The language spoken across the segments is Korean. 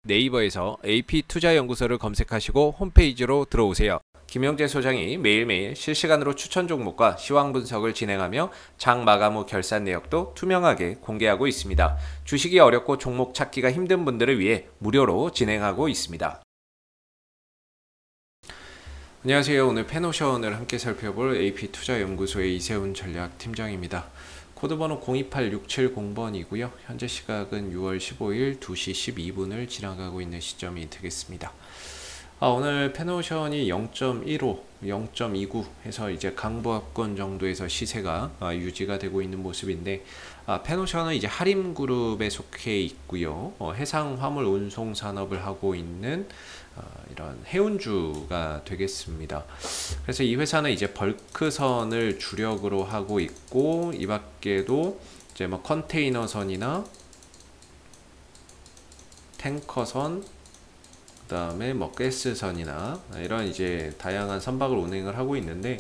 네이버에서 AP투자연구소를 검색하시고 홈페이지로 들어오세요. 김영재 소장이 매일매일 실시간으로 추천 종목과 시황 분석을 진행하며 장 마감 후 결산 내역도 투명하게 공개하고 있습니다. 주식이 어렵고 종목 찾기가 힘든 분들을 위해 무료로 진행하고 있습니다. 안녕하세요. 오늘 펜오션을 함께 살펴볼 AP투자연구소의 이세훈 전략팀장입니다. 코드번호 028670번이고요. 현재 시각은 6월 15일 2시 12분을 지나가고 있는 시점이 되겠습니다. 오늘 펜오션이 0.15, 0.29 해서 이제 강보합권 정도에서 시세가 유지가 되고 있는 모습인데, 펜오션은 이제 하림그룹에 속해 있고요. 해상 화물 운송 산업을 하고 있는 이런 해운주가 되겠습니다. 그래서 이 회사는 이제 벌크선을 주력으로 하고 있고, 이 밖에도 이제 뭐 컨테이너선이나 탱커선, 그 다음에 뭐 가스선이나 이런 이제 다양한 선박을 운행을 하고 있는데,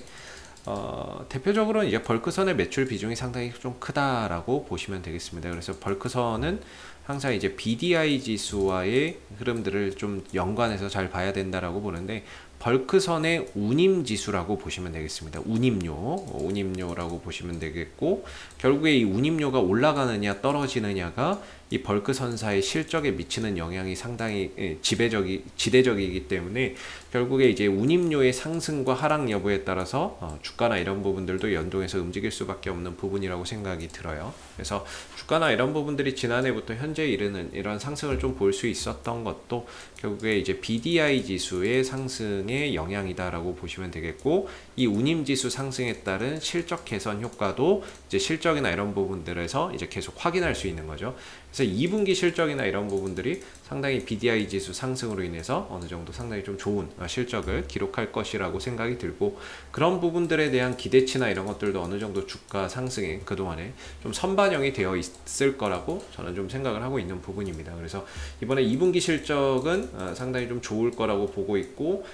대표적으로는 이제 벌크선의 매출 비중이 상당히 좀 크다라고 보시면 되겠습니다. 그래서 벌크선은 항상 이제 BDI 지수와의 흐름들을 좀 연관해서 잘 봐야 된다라고 보는데, 벌크선의 운임 지수라고 보시면 되겠습니다. 운임료라고 보시면 되겠고, 결국에 이 운임료가 올라가느냐 떨어지느냐가 이 벌크선사의 실적에 미치는 영향이 상당히 지대적이기 때문에, 결국에 이제 운임료의 상승과 하락 여부에 따라서 주가나 이런 부분들도 연동해서 움직일 수밖에 없는 부분이라고 생각이 들어요. 그래서 주가나 이런 부분들이 지난해부터 현재 이르는 이런 상승을 좀 볼 수 있었던 것도 결국에 이제 BDI 지수의 상승의 영향이다라고 보시면 되겠고, 이 운임 지수 상승에 따른 실적 개선 효과도 이제 실적이나 이런 부분들에서 이제 계속 확인할 수 있는 거죠. 그래서 2분기 실적이나 이런 부분들이 상당히 BDI 지수 상승으로 인해서 어느 정도 상당히 좀 좋은 실적을 기록할 것이라고 생각이 들고, 그런 부분들에 대한 기대치나 이런 것들도 어느 정도 주가 상승에 그동안에 좀 선반영이 되어 있을 거라고 저는 좀 생각을 하고 있는 부분입니다. 그래서 이번에 2분기 실적은 상당히 좀 좋을 거라고 보고 있고,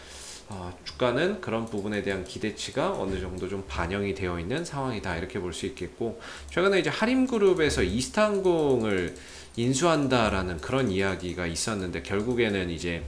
주가는 그런 부분에 대한 기대치가 어느 정도 좀 반영이 되어 있는 상황이다, 이렇게 볼 수 있겠고, 최근에 이제 하림그룹에서 이스타항공을 인수한다라는 그런 이야기가 있었는데, 결국에는 이제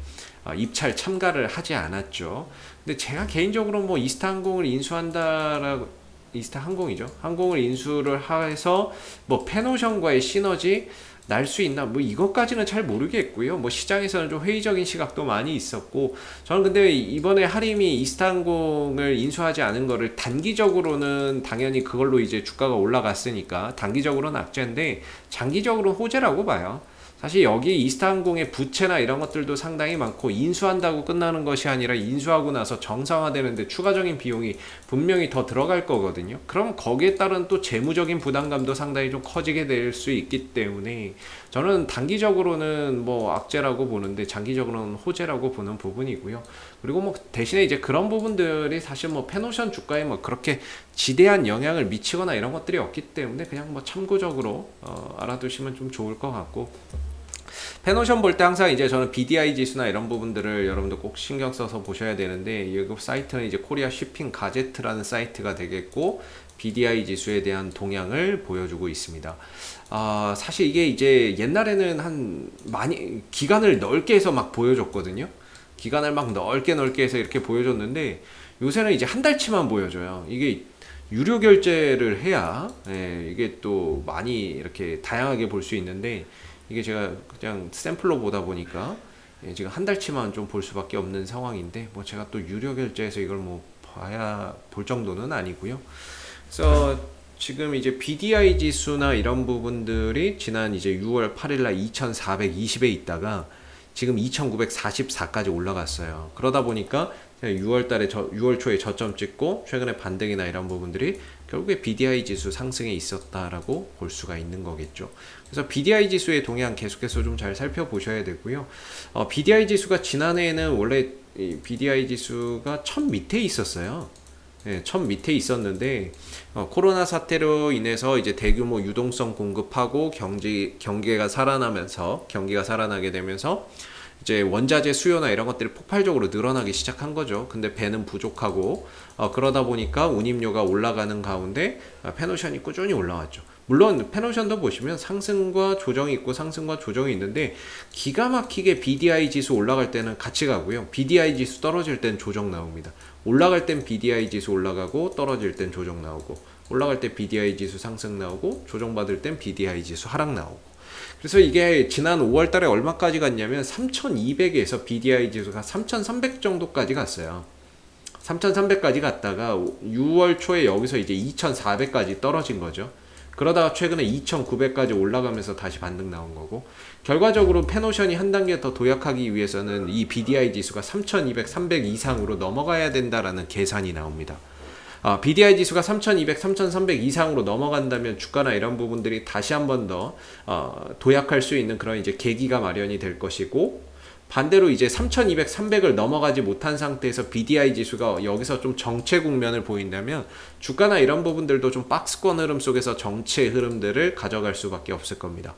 입찰 참가를 하지 않았죠. 근데 제가 개인적으로 뭐 이스타항공을 인수한다라고, 이스타항공이죠. 항공을 인수를 해서 뭐 펜오션과의 시너지 날 수 있나, 뭐 이것까지는 잘 모르겠고요. 뭐 시장에서는 좀 회의적인 시각도 많이 있었고, 저는 근데 이번에 하림이 이스타항공을 인수하지 않은 거를 단기적으로는 당연히 그걸로 이제 주가가 올라갔으니까 단기적으로는 악재인데, 장기적으로는 호재라고 봐요. 사실 여기 이스타항공의 부채나 이런 것들도 상당히 많고, 인수한다고 끝나는 것이 아니라 인수하고 나서 정상화되는데 추가적인 비용이 분명히 더 들어갈 거거든요. 그럼 거기에 따른 또 재무적인 부담감도 상당히 좀 커지게 될 수 있기 때문에, 저는 단기적으로는 뭐 악재라고 보는데 장기적으로는 호재라고 보는 부분이고요. 그리고 뭐 대신에 이제 그런 부분들이 사실 뭐 펜오션 주가에 뭐 그렇게 지대한 영향을 미치거나 이런 것들이 없기 때문에 그냥 뭐 참고적으로 알아두시면 좀 좋을 것 같고, 펜오션 볼 때 항상 이제 저는 BDI 지수나 이런 부분들을 여러분들 꼭 신경 써서 보셔야 되는데, 이 사이트는 이제 코리아 쉬핑 가제트라는 사이트가 되겠고, BDI 지수에 대한 동향을 보여주고 있습니다. 사실 이게 이제 옛날에는 많이 기간을 넓게 해서 막 보여줬거든요. 기간을 막 넓게 해서 이렇게 보여줬는데, 요새는 이제 한 달치만 보여줘요. 이게 유료 결제를 해야 이게 또 많이 이렇게 다양하게 볼 수 있는데, 이게 제가 그냥 샘플로 보다 보니까 지금 한 달치만 좀 볼 수밖에 없는 상황인데, 뭐 제가 또 유료 결제해서 이걸 뭐 볼 정도는 아니고요. 그래서 지금 이제 BDI 지수나 이런 부분들이 지난 이제 6월 8일날 2420에 있다가 지금 2944까지 올라갔어요. 그러다 보니까 6월 초에 저점 찍고 최근에 반등이나 이런 부분들이 결국에 BDI 지수 상승에 있었다라고 볼 수가 있는 거겠죠. 그래서 BDI 지수의 동향 계속해서 좀 잘 살펴보셔야 되고요. BDI 지수가 지난해에는 원래 이 BDI 지수가 1000 밑에 있었어요. 1000 밑에 있었는데, 코로나 사태로 인해서 이제 대규모 유동성 공급하고 경기가 살아나게 되면서 이제 원자재 수요나 이런 것들이 폭발적으로 늘어나기 시작한 거죠. 근데 배는 부족하고, 그러다 보니까 운임료가 올라가는 가운데 펜오션이 꾸준히 올라왔죠. 물론 페노션도 보시면 상승과 조정이 있고 상승과 조정이 있는데 기가 막히게 BDI 지수 올라갈 때는 같이 가고요. BDI 지수 떨어질 땐 조정 나옵니다. 올라갈 땐 BDI 지수 올라가고 떨어질 땐 조정 나오고, 올라갈 때 BDI 지수 상승 나오고, 조정받을 땐 BDI 지수 하락 나오고. 그래서 이게 지난 5월 달에 얼마까지 갔냐면 3200에서 BDI 지수가 3300 정도까지 갔어요. 3300까지 갔다가 6월 초에 여기서 이제 2400까지 떨어진 거죠. 그러다가 최근에 2900까지 올라가면서 다시 반등 나온 거고, 결과적으로 페노션이 한 단계 더 도약하기 위해서는 이 BDI 지수가 3200, 300 이상으로 넘어가야 된다라는 계산이 나옵니다. BDI 지수가 3200, 3300 이상으로 넘어간다면 주가나 이런 부분들이 다시 한 번 더 도약할 수 있는 그런 이제 계기가 마련이 될 것이고, 반대로 이제 3200, 300을 넘어가지 못한 상태에서 BDI 지수가 여기서 좀 정체 국면을 보인다면 주가나 이런 부분들도 좀 박스권 흐름 속에서 정체 흐름들을 가져갈 수밖에 없을 겁니다.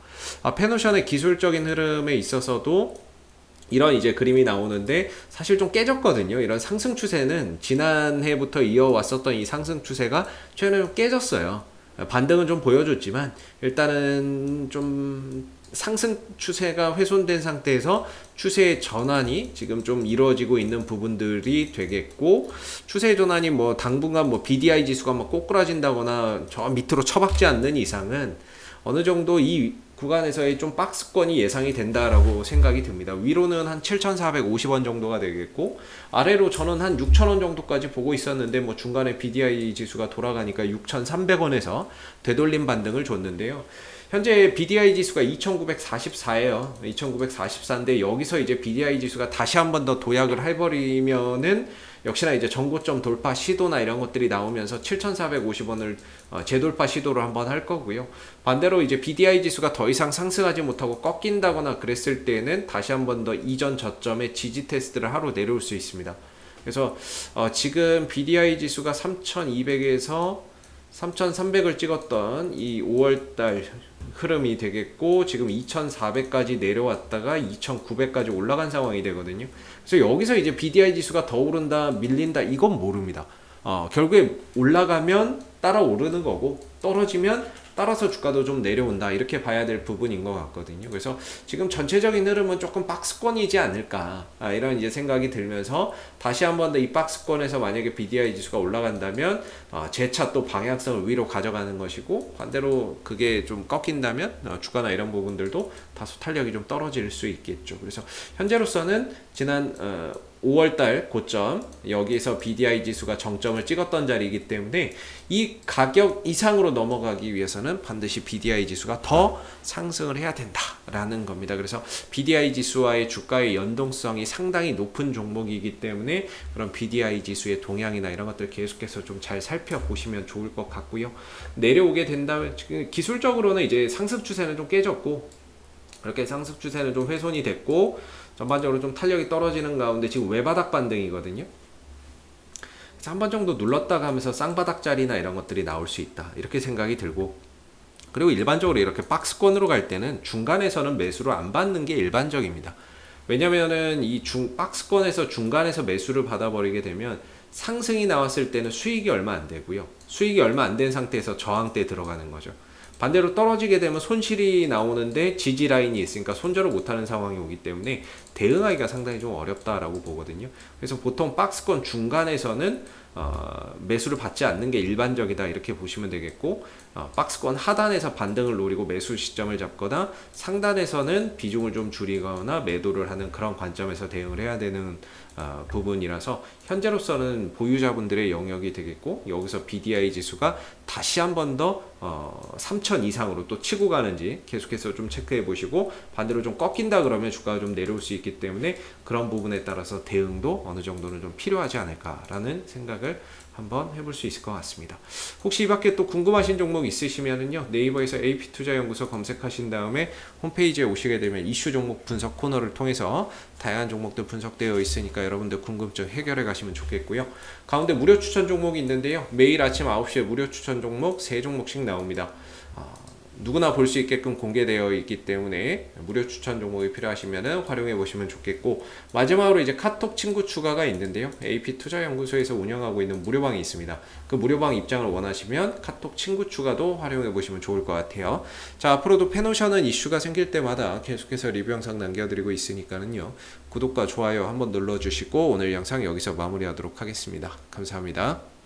페노션의 기술적인 흐름에 있어서도 이런 이제 그림이 나오는데 사실 좀 깨졌거든요. 이런 상승 추세는 지난해부터 이어왔었던 이 상승 추세가 최근에 좀 깨졌어요. 반등은 좀 보여줬지만 일단은 좀 상승 추세가 훼손된 상태에서 추세의 전환이 지금 좀 이루어지고 있는 부분들이 되겠고, 추세의 전환이 뭐 당분간 뭐 BDI 지수가 막 꼬꾸라진다거나 저 밑으로 처박지 않는 이상은 어느 정도 이 구간에서의 좀 박스권이 예상이 된다라고 생각이 듭니다. 위로는 한 7,450원 정도가 되겠고, 아래로 저는 한 6,000원 정도까지 보고 있었는데 뭐 중간에 BDI 지수가 돌아가니까 6,300원에서 되돌림 반등을 줬는데요. 현재 BDI 지수가 2,944예요. 2,944인데 여기서 이제 BDI 지수가 다시 한 번 더 도약을 해버리면은 역시나 이제 전고점 돌파 시도나 이런 것들이 나오면서 7,450원을 재돌파 시도를 한번 할 거고요. 반대로 이제 BDI 지수가 더 이상 상승하지 못하고 꺾인다거나 그랬을 때는 다시 한 번 더 이전 저점의 지지 테스트를 하러 내려올 수 있습니다. 그래서 지금 BDI 지수가 3,200에서 3,300을 찍었던 이 5월달 흐름이 되겠고, 지금 2,400까지 내려왔다가 2,900까지 올라간 상황이 되거든요. 그래서 여기서 이제 BDI 지수가 더 오른다, 밀린다, 이건 모릅니다. 결국에 올라가면 따라 오르는 거고, 떨어지면 따라서 주가도 좀 내려온다, 이렇게 봐야 될 부분인 것 같거든요. 그래서 지금 전체적인 흐름은 조금 박스권이지 않을까, 이런 이제 생각이 들면서 다시 한 번 더 이 박스권에서 만약에 BDI 지수가 올라간다면 재차 또 방향성을 위로 가져가는 것이고, 반대로 그게 좀 꺾인다면 주가나 이런 부분들도 다소 탄력이 좀 떨어질 수 있겠죠. 그래서 현재로서는 지난 5월달 고점, 여기서 BDI 지수가 정점을 찍었던 자리이기 때문에 이 가격 이상으로 넘어가기 위해서는 반드시 BDI 지수가 더 상승을 해야 된다라는 겁니다. 그래서 BDI 지수와의 주가의 연동성이 상당히 높은 종목이기 때문에 그런 BDI 지수의 동향이나 이런 것들 계속해서 좀 잘 살펴보시면 좋을 것 같고요. 내려오게 된다면 지금 기술적으로는 이제 상승 추세는 좀 깨졌고, 그렇게 상승 추세는 좀 훼손이 됐고, 전반적으로 좀 탄력이 떨어지는 가운데 지금 외바닥 반등이거든요. 그래서 한 번 정도 눌렀다가 하면서 쌍바닥 자리나 이런 것들이 나올 수 있다, 이렇게 생각이 들고, 그리고 일반적으로 이렇게 박스권으로 갈 때는 중간에서는 매수를 안 받는 게 일반적입니다. 왜냐면은 이 박스권에서 중간에서 매수를 받아버리게 되면 상승이 나왔을 때는 수익이 얼마 안 되고요. 수익이 얼마 안 된 상태에서 저항대에 들어가는 거죠. 반대로 떨어지게 되면 손실이 나오는데 지지 라인이 있으니까 손절을 못하는 상황이 오기 때문에 대응하기가 상당히 좀 어렵다라고 보거든요. 그래서 보통 박스권 중간에서는 매수를 받지 않는 게 일반적이다, 이렇게 보시면 되겠고, 박스권 하단에서 반등을 노리고 매수 시점을 잡거나 상단에서는 비중을 좀 줄이거나 매도를 하는 그런 관점에서 대응을 해야 되는 부분이라서 현재로서는 보유자분들의 영역이 되겠고, 여기서 BDI 지수가 다시 한 번 더 3,000 이상으로 또 치고 가는지 계속해서 좀 체크해 보시고, 반대로 좀 꺾인다 그러면 주가가 좀 내려올 수 있기 때문에 그런 부분에 따라서 대응도 어느 정도는 좀 필요하지 않을까라는 생각을 한번 해볼 수 있을 것 같습니다. 혹시 이 밖에 또 궁금하신 종목 있으시면은요, 네이버에서 AP투자연구소 검색하신 다음에 홈페이지에 오시게 되면 이슈 종목 분석 코너를 통해서 다양한 종목들 분석되어 있으니까 여러분들 궁금증 해결해 가시면 좋겠고요. 가운데 무료 추천 종목이 있는데요, 매일 아침 9시에 무료 추천 종목 3종목씩 나옵니다. 누구나 볼 수 있게끔 공개되어 있기 때문에 무료 추천 종목이 필요하시면 활용해 보시면 좋겠고, 마지막으로 이제 카톡 친구 추가가 있는데요. AP투자연구소에서 운영하고 있는 무료방이 있습니다. 그 무료방 입장을 원하시면 카톡 친구 추가도 활용해 보시면 좋을 것 같아요. 자, 앞으로도 페노션은 이슈가 생길 때마다 계속해서 리뷰 영상 남겨드리고 있으니까는요, 구독과 좋아요 한번 눌러주시고 오늘 영상 여기서 마무리하도록 하겠습니다. 감사합니다.